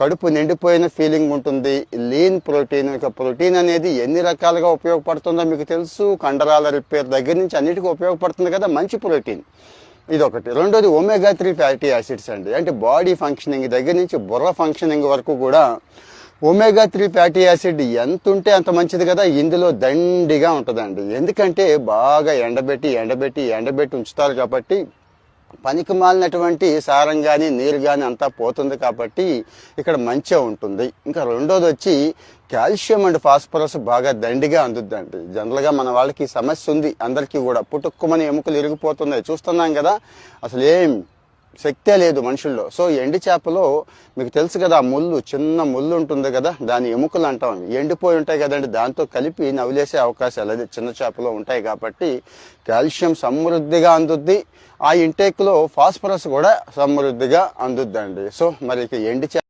కడుపు నిండిపోయిన ఫీలింగ్ ఉంటుంది. Lean protein. ఇక ప్రోటీన్ అనేది ఎన్ని రకాలుగా ఉపయోగపడుతుందో మీకు తెలుసు. కండరాల రిపేర్ దగ్గర నుంచి అన్నిటికీ ఉపయోగపడుతుంది కదా మంచి ప్రోటీన్. ఇదొకటి. రెండోది ఒమేగా 3 ఫ్యాటీ యాసిడ్స్ అండి. అంటే బాడీ ఫంక్షనింగ్ దగ్గర నుంచి బుర్ర ఫంక్షనింగ్ వరకు కూడా ఒమేగా 3 ఫ్యాటీ యాసిడ్ ఎంత ఉంటే అంత మంచిది కదా. ఇందులో దండిగా ఉంటుందండి. ఎందుకంటే బాగా ఎండబెట్టి ఉంచుతారు కాబట్టి పనికి మాలినటువంటి సారం కానీ నీరు కానీ అంతా పోతుంది కాబట్టి ఇక్కడ మంచిగా ఉంటుంది. ఇంకా రెండోది వచ్చి కాల్షియం అండ్ ఫాస్ఫరస్ బాగా దండిగా అందుద్దండి. జనరల్గా మన వాళ్ళకి సమస్య ఉంది అందరికీ కూడా. పుట్టుక్కుమని ఎముకలు ఇరిగిపోతున్నాయి చూస్తున్నాం కదా. అసలు ఏం శక్తే లేదు మనుషుల్లో. సో ఎండి చేపలో మీకు తెలుసు కదా, ముళ్ళు, చిన్న ముళ్ళు ఉంటుంది కదా, దాని ఎముకలు అంటాం. ఎండిపోయి ఉంటాయి కదండి, దాంతో కలిపి నవిలేసే అవకాశాలు అది చిన్న చేపలో ఉంటాయి కాబట్టి కాల్షియం సమృద్ధిగా అందుద్ది. ఆ ఇంటేక్లో ఫాస్ఫరస్ కూడా సమృద్ధిగా అందుద్దండి. సో మరి ఎండి